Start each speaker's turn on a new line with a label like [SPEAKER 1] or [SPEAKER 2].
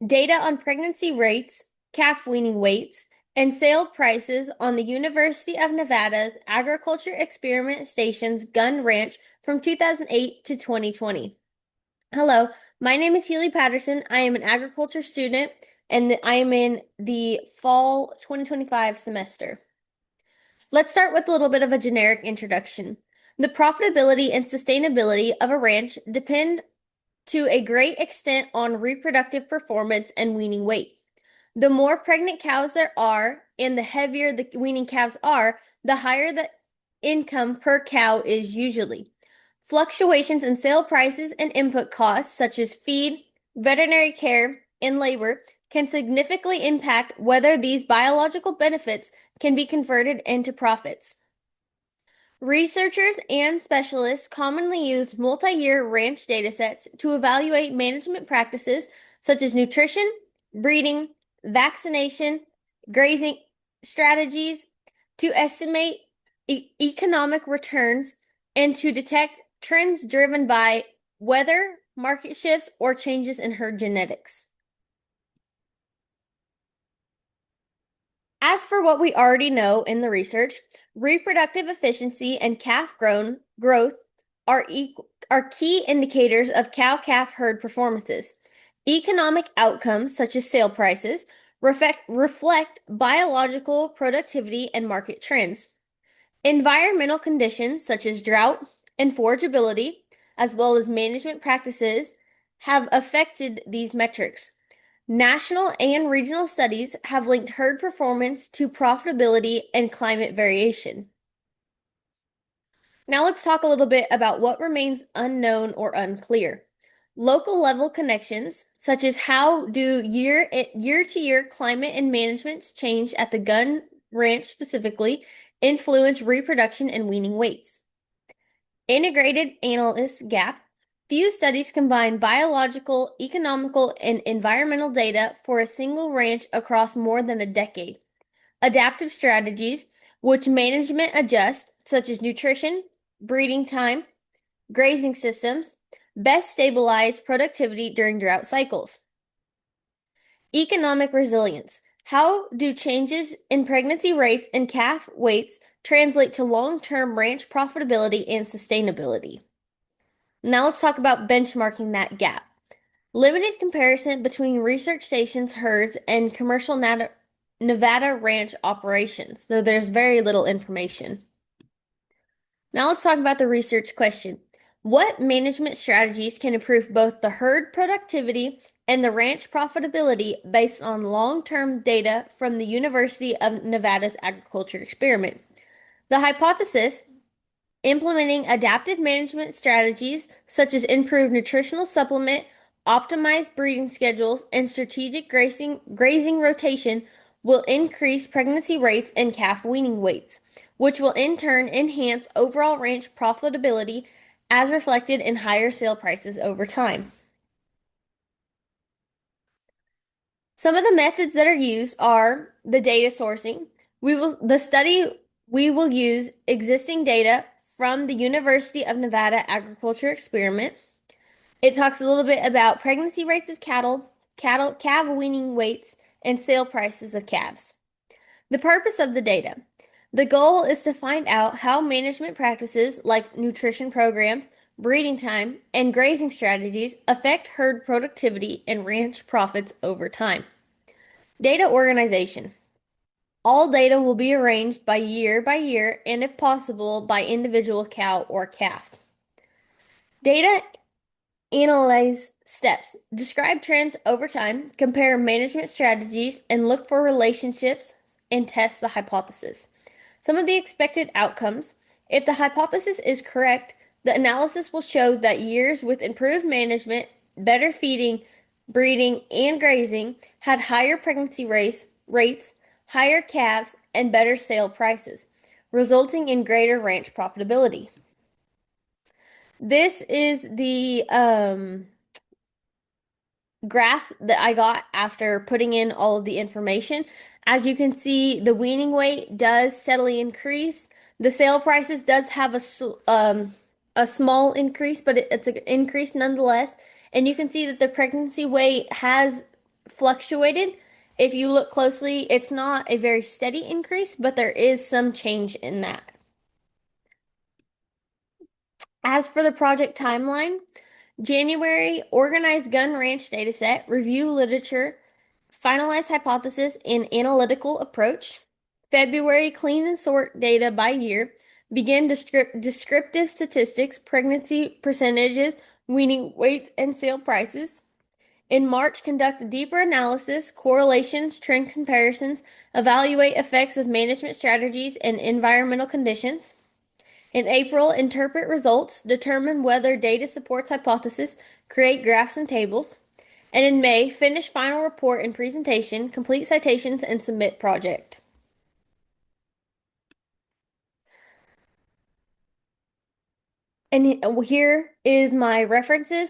[SPEAKER 1] Data on pregnancy rates, calf weaning weights, and sale prices on the University of Nevada's Agriculture Experiment Station's Gun Ranch from 2008 to 2020. Hello, my name is Healy Patterson. I am an agriculture student and I am in the fall 2025 semester. Let's start with a little bit of a generic introduction. The profitability and sustainability of a ranch depend to a great extent on reproductive performance and weaning weight. The more pregnant cows there are and the heavier the weaning calves are, the higher the income per cow is usually. Fluctuations in sale prices and input costs, such as feed, veterinary care, and labor, can significantly impact whether these biological benefits can be converted into profits. Researchers and specialists commonly use multi-year ranch datasets to evaluate management practices such as nutrition, breeding, vaccination, grazing strategies to estimate economic returns and to detect trends driven by weather, market shifts, or changes in herd genetics. As for what we already know in the research, reproductive efficiency and growth are key indicators of cow-calf herd performances. Economic outcomes, such as sale prices, reflect biological productivity and market trends. Environmental conditions, such as drought and forageability, as well as management practices, have affected these metrics. National and regional studies have linked herd performance to profitability and climate variation. Now let's talk a little bit about what remains unknown or unclear. Local level connections, such as how do year-to-year climate and management change at the gun ranch specifically, influence reproduction and weaning weights. Integrated analysis gap. Few studies combine biological, economical, and environmental data for a single ranch across more than a decade. Adaptive strategies, which management adjusts, such as nutrition, breeding time, grazing systems, best stabilize productivity during drought cycles. Economic resilience. How do changes in pregnancy rates and calf weights translate to long-term ranch profitability and sustainability? Now let's talk about benchmarking that gap. Limited comparison between research stations, herds, and commercial Nevada ranch operations, though there's very little information. Now let's talk about the research question. What management strategies can improve both the herd productivity and the ranch profitability based on long-term data from the University of Nevada's agriculture experiment? The hypothesis: implementing adaptive management strategies such as improved nutritional supplement, optimized breeding schedules, and strategic grazing rotation will increase pregnancy rates and calf weaning weights, which will in turn enhance overall ranch profitability as reflected in higher sale prices over time. Some of the methods that are used are the data sourcing. We will use existing data from the University of Nevada Agriculture Experiment. It talks a little bit about pregnancy rates of calf weaning weights, and sale prices of calves. The purpose of the data. The goal is to find out how management practices like nutrition programs, breeding time, and grazing strategies affect herd productivity and ranch profits over time. Data organization. All data will be arranged by year and if possible by individual cow or calf. Data analyze steps. Describe trends over time, compare management strategies, and look for relationships and test the hypothesis. Some of the expected outcomes. If the hypothesis is correct, the analysis will show that years with improved management, better feeding, breeding, and grazing had higher pregnancy rates, higher calves, and better sale prices, resulting in greater ranch profitability. This is the graph that I got after putting in all of the information. As you can see, the weaning weight does steadily increase. The sale prices does have a small increase, but it's an increase nonetheless. And you can see that the pregnancy weight has fluctuated. If you look closely, it's not a very steady increase, but there is some change in that. As for the project timeline, January, organize gun ranch dataset, review literature, finalize hypothesis and analytical approach. February, clean and sort data by year, begin descriptive statistics, pregnancy percentages, weaning weights, and sale prices. In March, conduct a deeper analysis, correlations, trend comparisons, evaluate effects of management strategies and environmental conditions. In April, interpret results, determine whether data supports hypothesis, create graphs and tables. And in May, finish final report and presentation, complete citations, and submit project. And here is my references.